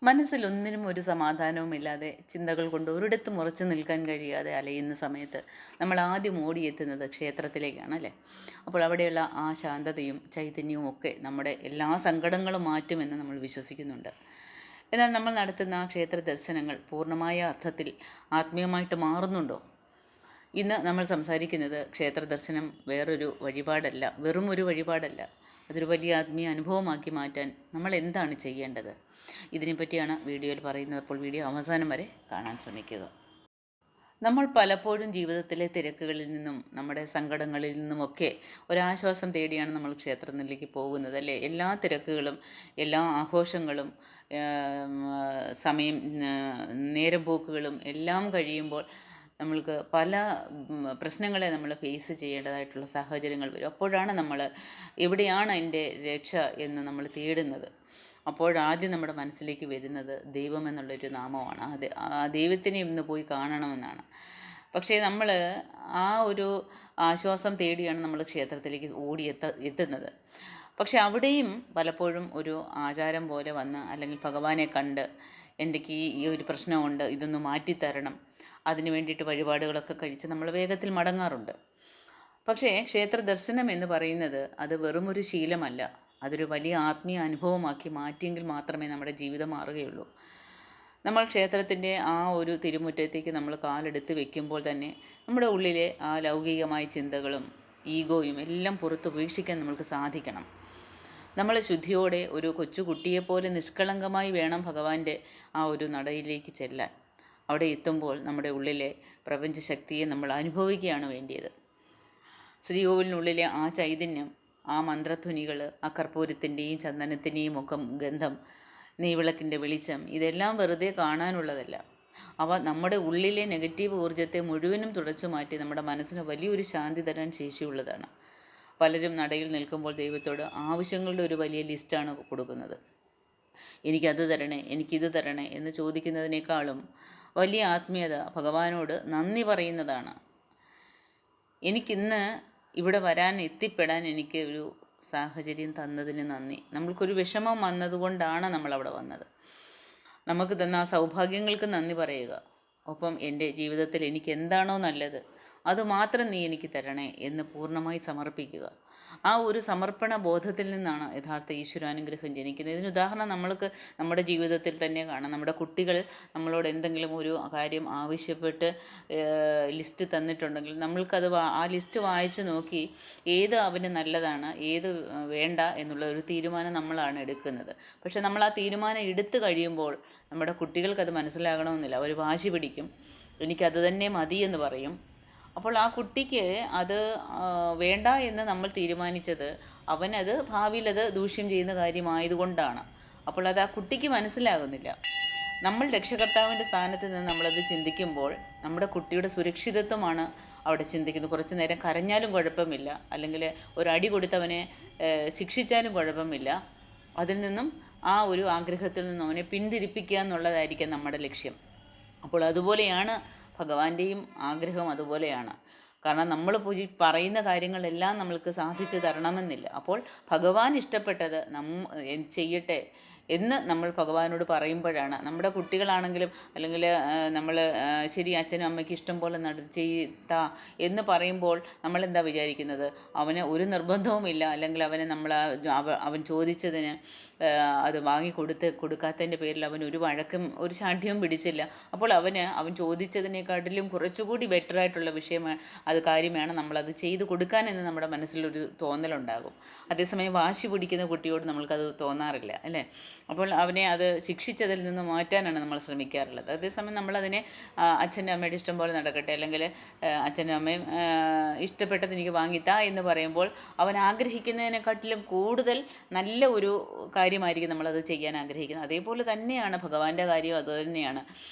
മനസ്സിലൊന്നിനും ഒരു സമാധാനവുമില്ലാതെ ചിന്തകൾ കൊണ്ട് ഒരിടത്തും ഉറച്ചു നിൽക്കാൻ കഴിയാതെ അലയുന്ന സമയത്ത് നമ്മൾ ആദ്യം ഓടിയെത്തുന്നത് ക്ഷേത്രത്തിലേക്കാണ് അല്ലേ. അപ്പോൾ അവിടെയുള്ള ആ ശാന്തതയും ചൈതന്യവും ഒക്കെ നമ്മുടെ എല്ലാ സങ്കടങ്ങളും മാറ്റുമെന്ന് നമ്മൾ വിശ്വസിക്കുന്നുണ്ട്. എന്നാൽ നമ്മൾ നടത്തുന്ന ആ ക്ഷേത്ര ദർശനങ്ങൾ പൂർണ്ണമായ അർത്ഥത്തിൽ ആത്മീയമായിട്ട് മാറുന്നുണ്ടോ? ഇന്ന് നമ്മൾ സംസാരിക്കുന്നത് ക്ഷേത്ര ദർശനം വേറൊരു വഴിപാടല്ല, വെറും ഒരു വഴിപാടല്ല, അതൊരു വലിയ ആത്മീയ അനുഭവമാക്കി മാറ്റാൻ നമ്മൾ എന്താണ് ചെയ്യേണ്ടത്? ഇതിനെപ്പറ്റിയാണ് വീഡിയോയിൽ പറയുന്നത്. അപ്പോൾ വീഡിയോ അവസാനം വരെ കാണാൻ ശ്രമിക്കുക. നമ്മൾ പലപ്പോഴും ജീവിതത്തിലെ തിരക്കുകളിൽ നിന്നും നമ്മുടെ സങ്കടങ്ങളിൽ നിന്നുമൊക്കെ ഒരാശ്വാസം തേടിയാണ് നമ്മൾ ക്ഷേത്രത്തിലേക്ക് പോകുന്നത് അല്ലേ. എല്ലാ തിരക്കുകളും എല്ലാ ആഘോഷങ്ങളും സമയം നേരം പോക്കുകളും എല്ലാം കഴിയുമ്പോൾ നമ്മൾക്ക് പല പ്രശ്നങ്ങളെ നമ്മൾ ഫേസ് ചെയ്യേണ്ടതായിട്ടുള്ള സാഹചര്യങ്ങൾ വരും. അപ്പോഴാണ് നമ്മൾ എവിടെയാണ് എൻ്റെ രക്ഷ എന്ന് നമ്മൾ തേടുന്നത്. അപ്പോഴാദ്യം നമ്മുടെ മനസ്സിലേക്ക് വരുന്നത് ദൈവം എന്നുള്ളൊരു നാമമാണ്. ആ ദൈവത്തിനെ ഇന്ന് പോയി കാണണമെന്നാണ്. പക്ഷേ നമ്മൾ ആ ഒരു ആശ്വാസം തേടിയാണ് നമ്മൾ ക്ഷേത്രത്തിലേക്ക് എത്തുന്നത്. പക്ഷെ അവിടെയും പലപ്പോഴും ഒരു ആചാരം പോലെ വന്ന്, അല്ലെങ്കിൽ ഭഗവാനെ കണ്ട് എനിക്ക് ഈ ഒരു പ്രശ്നമുണ്ട്, ഇതൊന്ന് മാറ്റിത്തരണം, അതിന് വേണ്ടിയിട്ട് വഴിപാടുകളൊക്കെ കഴിച്ച് നമ്മൾ വേഗത്തിൽ മടങ്ങാറുണ്ട്. പക്ഷേ ക്ഷേത്ര ദർശനം എന്ന് പറയുന്നത് അത് വെറുമൊരു ശീലമല്ല, അതൊരു വലിയ ആത്മീയ അനുഭവമാക്കി മാറ്റിയെങ്കിൽ മാത്രമേ നമ്മുടെ ജീവിതം മാറുകയുള്ളൂ. നമ്മൾ ക്ഷേത്രത്തിൻ്റെ ആ ഒരു തിരുമുറ്റത്തേക്ക് നമ്മൾ കാലെടുത്ത് വെക്കുമ്പോൾ തന്നെ നമ്മുടെ ഉള്ളിലെ ആ ലൗകികമായ ചിന്തകളും ഈഗോയും എല്ലാം പുറത്തുപേക്ഷിക്കാൻ നമ്മൾക്ക് സാധിക്കണം. നമ്മൾ ശുദ്ധിയോടെ ഒരു കൊച്ചുകുട്ടിയെപ്പോലെ നിഷ്കളങ്കമായി വേണം ഭഗവാന്റെ ആ ഒരു നടയിലേക്ക് ചെല്ലാൻ. അവിടെ എത്തുമ്പോൾ നമ്മുടെ ഉള്ളിലെ പ്രപഞ്ചശക്തിയെ നമ്മൾ അനുഭവിക്കുകയാണ് വേണ്ടിയത്. ശ്രീകോവിലിനുള്ളിലെ ആ ചൈതന്യം, ആ മന്ത്രധ്വനികൾ, ആ കർപ്പൂരത്തിൻ്റെയും ചന്ദനത്തിൻ്റെയും ഒക്കെ ഗന്ധം, നെയ്വിളക്കിൻ്റെ വെളിച്ചം, ഇതെല്ലാം വെറുതെ കാണാനുള്ളതല്ല. അവ നമ്മുടെ ഉള്ളിലെ നെഗറ്റീവ് ഊർജ്ജത്തെ മുഴുവനും തുടച്ചു മാറ്റി നമ്മുടെ മനസ്സിന് വലിയൊരു ശാന്തി തരാൻ ശേഷിയുള്ളതാണ്. പലരും നടയിൽ നിൽക്കുമ്പോൾ ദൈവത്തോട് ആവശ്യങ്ങളുടെ ഒരു വലിയ ലിസ്റ്റാണ് കൊടുക്കുന്നത്. എനിക്കത് തരണേ, എനിക്കിത് തരണേ എന്ന് ചോദിക്കുന്നതിനേക്കാളും വലിയ ആത്മീയത ഭഗവാനോട് നന്ദി പറയുന്നതാണ്. എനിക്കിന്ന് ഇവിടെ എത്തിപ്പെടാൻ എനിക്ക് ഒരു സാഹചര്യം തന്നതിന് നന്ദി. നമ്മൾക്കൊരു വിഷമം വന്നതുകൊണ്ടാണ് നമ്മളവിടെ വന്നത്. നമുക്ക് തന്ന ആ സൗഭാഗ്യങ്ങൾക്ക് നന്ദി പറയുക. ഒപ്പം എൻ്റെ ജീവിതത്തിൽ എനിക്ക് എന്താണോ നല്ലത് അതുമാത്രം നീ എനിക്ക് തരണേ എന്ന് പൂർണ്ണമായി സമർപ്പിക്കുക. ആ ഒരു സമർപ്പണ ബോധത്തിൽ നിന്നാണ് യഥാർത്ഥ ഈശ്വരാനുഗ്രഹം ജനിക്കുന്നത്. ഇതിന് ഉദാഹരണം നമ്മൾക്ക് നമ്മുടെ ജീവിതത്തിൽ തന്നെ കാണാം. നമ്മുടെ കുട്ടികൾ നമ്മളോട് എന്തെങ്കിലും ഒരു കാര്യം ആവശ്യപ്പെട്ട് ലിസ്റ്റ് തന്നിട്ടുണ്ടെങ്കിൽ നമ്മൾക്കത് ആ ലിസ്റ്റ് വായിച്ച് നോക്കി ഏത് അവന് നല്ലതാണ്, ഏത് വേണ്ട എന്നുള്ള ഒരു തീരുമാനം നമ്മളാണ് എടുക്കുന്നത്. പക്ഷെ നമ്മൾ ആ തീരുമാനം എടുത്തു കഴിയുമ്പോൾ നമ്മുടെ കുട്ടികൾക്കത് മനസ്സിലാകണമെന്നില്ല. അവർ വാശി പിടിക്കും, എനിക്കത് തന്നെ മതി എന്ന് പറയും. അപ്പോൾ ആ കുട്ടിക്ക് അത് വേണ്ട എന്ന് നമ്മൾ തീരുമാനിച്ചത് അവനത് ഭാവിയിലത് ദൂഷ്യം ചെയ്യുന്ന കാര്യമായതുകൊണ്ടാണ്. അപ്പോൾ അത് ആ കുട്ടിക്ക് മനസ്സിലാകുന്നില്ല. നമ്മൾ രക്ഷകർത്താവിൻ്റെ സ്ഥാനത്ത് നിന്ന് നമ്മളത് ചിന്തിക്കുമ്പോൾ നമ്മുടെ കുട്ടിയുടെ സുരക്ഷിതത്വമാണ് അവിടെ ചിന്തിക്കുന്നത്. കുറച്ച് നേരം കരഞ്ഞാലും കുഴപ്പമില്ല, അല്ലെങ്കിൽ ഒരടി കൊടുത്തവനെ ശിക്ഷിച്ചാലും കുഴപ്പമില്ല. അതിൽ നിന്നും ആ ഒരു ആഗ്രഹത്തിൽ നിന്നും അവനെ പിന്തിരിപ്പിക്കുക എന്നുള്ളതായിരിക്കും നമ്മുടെ ലക്ഷ്യം. അപ്പോൾ അതുപോലെയാണ് ഭഗവാന്റെയും ആഗ്രഹം, അതുപോലെയാണ്. കാരണം നമ്മൾ പറയുന്ന കാര്യങ്ങളെല്ലാം നമ്മൾക്ക് സാധിച്ചു തരണമെന്നില്ല. അപ്പോൾ ഭഗവാൻ ഇഷ്ടപ്പെട്ടത് ചെയ്യട്ടെ എന്ന് നമ്മൾ ഭഗവാനോട് പറയുമ്പോഴാണ് നമ്മുടെ കുട്ടികളാണെങ്കിലും, അല്ലെങ്കിൽ നമ്മൾ ശരി അച്ഛനും അമ്മയ്ക്ക് ഇഷ്ടം പോലെ ചെയ്താ എന്ന് പറയുമ്പോൾ നമ്മളെന്താ വിചാരിക്കുന്നത്? അവന് ഒരു നിർബന്ധവുമില്ല, അല്ലെങ്കിൽ അവനെ അവൻ ചോദിച്ചതിന് അത് കൊടുക്കാത്തതിൻ്റെ പേരിൽ അവൻ ഒരു വഴക്കും ഒരു ശാഠ്യവും പിടിച്ചില്ല. അപ്പോൾ അവൻ ചോദിച്ചതിനെക്കാട്ടിലും കുറച്ചുകൂടി ബെറ്ററായിട്ടുള്ള കാര്യമാണ് നമ്മളത് ചെയ്തു കൊടുക്കാനെന്ന് നമ്മുടെ മനസ്സിലൊരു തോന്നലുണ്ടാകും. അതേസമയം വാശി പിടിക്കുന്ന കുട്ടിയോട് നമ്മൾക്കത് തോന്നാറില്ല അല്ലേ. അപ്പോൾ അവനെ അത് ശിക്ഷിച്ചതിൽ നിന്ന് മാറ്റാനാണ് നമ്മൾ ശ്രമിക്കാറുള്ളത്. അതേസമയം നമ്മളതിനെ അച്ഛൻ്റെ അമ്മയുടെ ഇഷ്ടം പോലെ നടക്കട്ടെ, അല്ലെങ്കിൽ അച്ഛനും അമ്മയും ഇഷ്ടപ്പെട്ടത് എനിക്ക് വാങ്ങിത്താ എന്ന് പറയുമ്പോൾ അവൻ ആഗ്രഹിക്കുന്നതിനെക്കാട്ടിലും കൂടുതൽ നല്ല ഒരു കാര്യമായിരിക്കും നമ്മളത് ചെയ്യാൻ ആഗ്രഹിക്കുന്നത്. അതേപോലെ തന്നെയാണ് ഭഗവാന്റെ കാര്യം, അതുതന്നെയാണ്.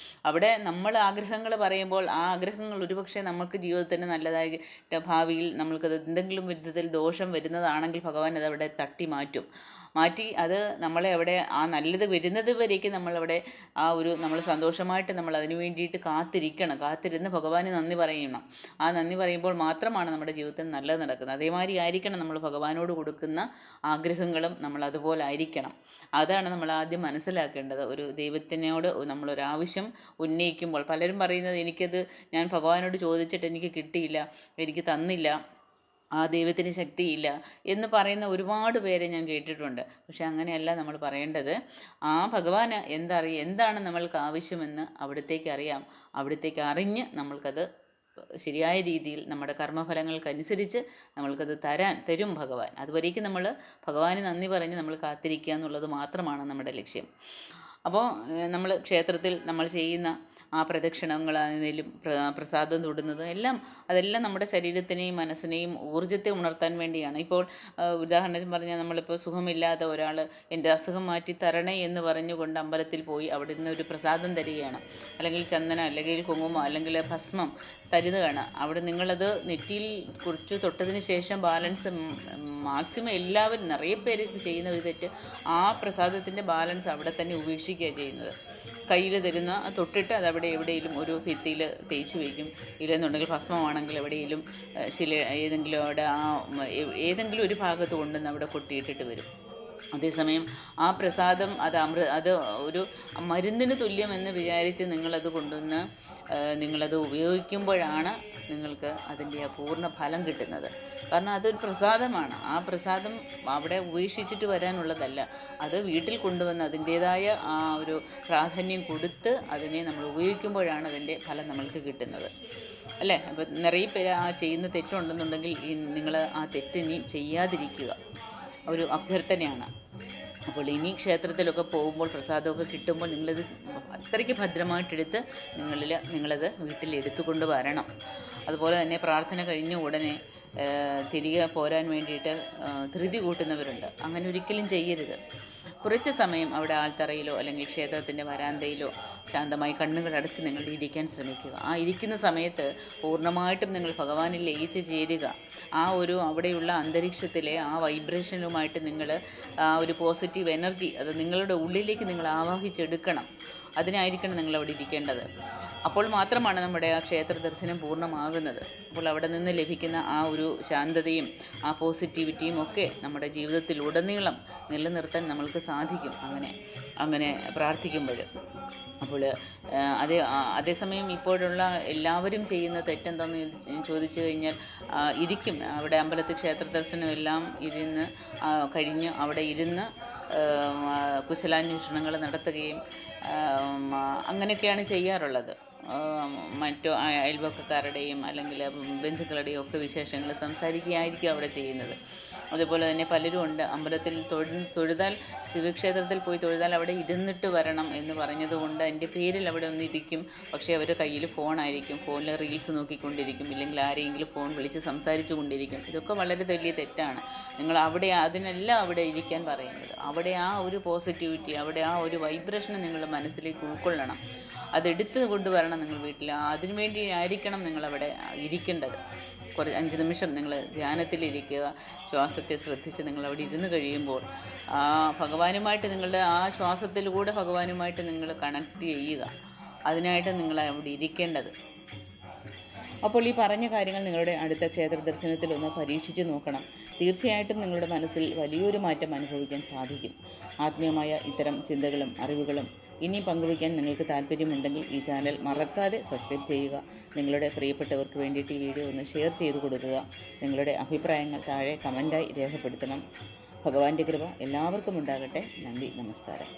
അവിടെ നമ്മൾ ആഗ്രഹങ്ങൾ പറയുമ്പോൾ ആ ആഗ്രഹങ്ങൾ ഒരുപക്ഷെ നമുക്ക് ജീവിതത്തിന് നല്ലതായിട്ട് ഭാവിയിൽ നമ്മൾക്കത് എന്തെങ്കിലും വിധത്തിൽ ദോഷം വരുന്നതാണെങ്കിൽ ഭഗവാൻ അതവിടെ തട്ടി മാറ്റും. മാറ്റി അത് നമ്മളെ അവിടെ ആ നല്ലത് വരുന്നത് വരേക്കും നമ്മളവിടെ നമ്മൾ സന്തോഷമായിട്ട് നമ്മൾ അതിന് വേണ്ടിയിട്ട് കാത്തിരുന്ന് ഭഗവാന് നന്ദി പറയണം. ആ നന്ദി പറയുമ്പോൾ മാത്രമാണ് നമ്മുടെ ജീവിതത്തിൽ നല്ലത് നടക്കുന്നത്. അതേമാതിരി ആയിരിക്കണം നമ്മൾ ഭഗവാനോട് കൊടുക്കുന്ന ആഗ്രഹങ്ങളും നമ്മൾ അതുപോലെ ആയിരിക്കണം. അതാണ് നമ്മൾ ആദ്യം മനസ്സിലാക്കേണ്ടത്. ഒരു ദൈവത്തിനോട് നമ്മളൊരാവശ്യം ഉന്നയിക്കുമ്പോൾ പലരും പറയുന്നത്, ഞാൻ ഭഗവാനോട് ചോദിച്ചിട്ട് എനിക്ക് കിട്ടിയില്ല, എനിക്ക് തന്നില്ല, ആ ദൈവത്തിന് ശക്തിയില്ല എന്ന് പറയുന്ന ഒരുപാട് പേരെ ഞാൻ കേട്ടിട്ടുണ്ട്. പക്ഷെ അങ്ങനെയല്ല നമ്മൾ പറയേണ്ടത്. ആ ഭഗവാന് എന്താണ് നമ്മൾക്ക് ആവശ്യമെന്ന് അവിടത്തേക്ക് അറിയാം. അവിടത്തേക്ക് അറിഞ്ഞ് നമ്മൾക്കത് ശരിയായ രീതിയിൽ നമ്മുടെ കർമ്മഫലങ്ങൾക്കനുസരിച്ച് നമ്മൾക്കത് തരും ഭഗവാൻ. അതുവരേക്കും നമ്മൾ ഭഗവാന് നന്ദി പറഞ്ഞ് നമ്മൾ കാത്തിരിക്കുക എന്നുള്ളത് മാത്രമാണ് നമ്മുടെ ലക്ഷ്യം. അപ്പോൾ നമ്മൾ ക്ഷേത്രത്തിൽ നമ്മൾ ചെയ്യുന്ന ആ പ്രദക്ഷിണങ്ങളാണെങ്കിലും പ്രസാദം തൊടുന്നത് അതെല്ലാം നമ്മുടെ ശരീരത്തിനെയും മനസ്സിനെയും ഊർജ്ജത്തെ ഉണർത്താൻ വേണ്ടിയാണ്. ഇപ്പോൾ ഉദാഹരണത്തിന് പറഞ്ഞാൽ നമ്മളിപ്പോൾ സുഖമില്ലാത്ത ഒരാൾ എൻ്റെ അസുഖം മാറ്റി തരണേ എന്ന് പറഞ്ഞുകൊണ്ട് അമ്പലത്തിൽ പോയി അവിടെ നിന്ന് ഒരു പ്രസാദം തരികയാണ്, അല്ലെങ്കിൽ ചന്ദനം അല്ലെങ്കിൽ കുങ്കുമം അല്ലെങ്കിൽ ഭസ്മം തരുന്നതാണ്. അവിടെ നിങ്ങളത് നെറ്റിയിൽ കുറിച്ച് തൊട്ടതിന് ശേഷം ബാലൻസ് മാക്സിമം എല്ലാവരും നിറയെ പേര് ചെയ്യുന്ന ഒരു തെറ്റ്, ആ പ്രസാദത്തിൻ്റെ ബാലൻസ് അവിടെ തന്നെ ഉപേക്ഷിക്കുകയാണ് ചെയ്യുന്നത്. കയ്യിൽ തരുന്ന തൊട്ടിട്ട് അതവിടെ എവിടെയെങ്കിലും ഒരു ഭിത്തിയിൽ തേച്ച് വയ്ക്കും. ഇല്ലെന്നുണ്ടെങ്കിൽ ഭസ്മമാണെങ്കിൽ എവിടെയെങ്കിലും ഏതെങ്കിലും അവിടെ ഏതെങ്കിലും ഒരു ഭാഗത്ത് കൊണ്ടുവന്ന് അവിടെ കൊട്ടിയിട്ടിട്ട് വരും. അതേസമയം ആ പ്രസാദം അത് ഒരു മരുന്നിന് തുല്യമെന്ന് വിചാരിച്ച് നിങ്ങളത് കൊണ്ടുവന്ന് നിങ്ങളത് ഉപയോഗിക്കുമ്പോഴാണ് നിങ്ങൾക്ക് അതിൻ്റെ പൂർണ്ണ ഫലം കിട്ടുന്നത്. കാരണം അതൊരു പ്രസാദമാണ്. ആ പ്രസാദം അവിടെ ഉപേക്ഷിച്ചിട്ട് വരാനുള്ളതല്ല. അത് വീട്ടിൽ കൊണ്ടുവന്ന് അതിൻ്റേതായ ആ ഒരു പ്രാധാന്യം കൊടുത്ത് അതിനെ നമ്മൾ ഉപയോഗിക്കുമ്പോഴാണ് അതിൻ്റെ ഫലം നമ്മൾക്ക് കിട്ടുന്നത്, അല്ലേ? അപ്പോൾ നിറയെ പേര് ആ ചെയ്യുന്ന തെറ്റുണ്ടെന്നുണ്ടെങ്കിൽ നിങ്ങൾ ആ തെറ്റ് ഇനി ചെയ്യാതിരിക്കുക, ഒരു അഭ്യർത്ഥനയാണ്. അപ്പോൾ ഇനി ക്ഷേത്രത്തിലൊക്കെ പോകുമ്പോൾ പ്രസാദമൊക്കെ കിട്ടുമ്പോൾ നിങ്ങളത് അത്രയ്ക്ക് ഭദ്രമായിട്ടെടുത്ത് നിങ്ങളത് വീട്ടിലെടുത്തു കൊണ്ട് വരണം. അതുപോലെ തന്നെ പ്രാർത്ഥന കഴിഞ്ഞ ഉടനെ തിരികെ പോരാൻ വേണ്ടിയിട്ട് ധൃതി കൂട്ടുന്നവരുണ്ട്. അങ്ങനെ ഒരിക്കലും ചെയ്യരുത്. കുറച്ച് സമയം അവിടെ ആൽത്തറയിലോ അല്ലെങ്കിൽ ക്ഷേത്രത്തിൻ്റെ വരാന്തയിലോ ശാന്തമായി കണ്ണുകൾ അടച്ച് നിങ്ങൾ ഇരിക്കാൻ ശ്രമിക്കുക. ആ ഇരിക്കുന്ന സമയത്ത് പൂർണ്ണമായിട്ടും നിങ്ങൾ ഭഗവാനിൽ ലയിച്ച് ചേരുക. അവിടെയുള്ള അന്തരീക്ഷത്തിലെ ആ വൈബ്രേഷനുമായിട്ട് നിങ്ങൾ ആ ഒരു പോസിറ്റീവ് എനർജി അത് നിങ്ങളുടെ ഉള്ളിലേക്ക് നിങ്ങൾ ആവാഹിച്ചെടുക്കണം. അതിനായിരിക്കണം നിങ്ങൾ അവിടെ ഇരിക്കേണ്ടത്. അപ്പോൾ മാത്രമാണ് നമ്മുടെ ആ ക്ഷേത്ര ദർശനം പൂർണ്ണമാകുന്നത്. അപ്പോൾ അവിടെ നിന്ന് ലഭിക്കുന്ന ആ ഒരു ശാന്തതയും ആ പോസിറ്റിവിറ്റിയും ഒക്കെ നമ്മുടെ ജീവിതത്തിലുടനീളം നിലനിർത്താൻ നമ്മൾക്ക് സാധിക്കും അങ്ങനെ പ്രാർത്ഥിക്കുമ്പോൾ. അപ്പോൾ അതേസമയം ഇപ്പോഴുള്ള എല്ലാവരും ചെയ്യുന്ന തെറ്റെന്താണെന്ന് ചോദിച്ചു കഴിഞ്ഞാൽ ഇരിക്കും അവിടെ അമ്പലത്തിൽ ക്ഷേത്ര ദർശനം എല്ലാം കഴിഞ്ഞ് അവിടെ ഇരുന്ന് കുശലാന്വേഷണങ്ങൾ നടത്തുകയും അങ്ങനെയൊക്കെയാണ് ചെയ്യാറുള്ളത്. മറ്റു അയൽവക്കക്കാരുടെയും അല്ലെങ്കിൽ ബന്ധുക്കളുടെയും ഒക്കെ വിശേഷങ്ങൾ സംസാരിക്കുകയായിരിക്കും അവിടെ ചെയ്യുന്നത്. അതുപോലെ തന്നെ പലരും ഉണ്ട് അമ്പലത്തിൽ തൊഴുതാൽ ശിവക്ഷേത്രത്തിൽ പോയി തൊഴുതാൽ അവിടെ ഇരുന്നിട്ട് വരണം എന്ന് പറഞ്ഞതുകൊണ്ട് അതിൻ്റെ പേരിൽ അവിടെ ഒന്നിരിക്കും. പക്ഷേ അവരുടെ കയ്യിൽ ഫോണായിരിക്കും, ഫോണിൽ റീൽസ് നോക്കിക്കൊണ്ടിരിക്കും, ഇല്ലെങ്കിൽ ആരെങ്കിലും ഫോൺ വിളിച്ച് സംസാരിച്ചു കൊണ്ടിരിക്കും. ഇതൊക്കെ വളരെ വലിയ തെറ്റാണ്. നിങ്ങൾ അതിനല്ല അവിടെ ഇരിക്കാൻ പറയുന്നത്. അവിടെ ആ ഒരു പോസിറ്റിവിറ്റി, അവിടെ ആ ഒരു വൈബ്രേഷൻ നിങ്ങളുടെ മനസ്സിലേക്ക് ഉൾക്കൊള്ളണം. അതെടുത്ത് കൊണ്ടുവരണം നിങ്ങൾ വീട്ടിൽ. അതിനുവേണ്ടി ആയിരിക്കണം നിങ്ങളവിടെ ഇരിക്കേണ്ടത്. 5 നിമിഷം നിങ്ങൾ ധ്യാനത്തിലിരിക്കുക, ശ്വാസത്തെ ശ്രദ്ധിച്ച് നിങ്ങളവിടെ ഇരുന്ന് കഴിയുമ്പോൾ ഭഗവാനുമായിട്ട് നിങ്ങളുടെ ആ ശ്വാസത്തിലൂടെ ഭഗവാനുമായിട്ട് നിങ്ങൾ കണക്ട് ചെയ്യുക. അതിനായിട്ട് നിങ്ങൾ അവിടെ ഇരിക്കേണ്ടത്. അപ്പോൾ ഈ പറഞ്ഞ കാര്യങ്ങൾ നിങ്ങളുടെ അടുത്ത ക്ഷേത്ര ദർശനത്തിൽ ഒന്ന് പരീക്ഷിച്ച് നോക്കണം. തീർച്ചയായിട്ടും നിങ്ങളുടെ മനസ്സിൽ വലിയൊരു മാറ്റം അനുഭവിക്കാൻ സാധിക്കും. ആത്മീയമായ ഇത്തരം ചിന്തകളും അറിവുകളും ഇനി പങ്കുവയ്ക്കാൻ നിങ്ങൾക്ക് താല്പര്യമുണ്ടെങ്കിൽ ഈ ചാനൽ മറക്കാതെ സബ്സ്ക്രൈബ് ചെയ്യുക. നിങ്ങളുടെ പ്രിയപ്പെട്ടവർക്ക് വേണ്ടിയിട്ട് ഈ വീഡിയോ ഒന്ന് ഷെയർ ചെയ്ത് കൊടുക്കുക. നിങ്ങളുടെ അഭിപ്രായങ്ങൾ താഴെ കമൻറ്റായി രേഖപ്പെടുത്തണം. ഭഗവാന്റെ കൃപ എല്ലാവർക്കും ഉണ്ടാകട്ടെ. നന്ദി, നമസ്കാരം.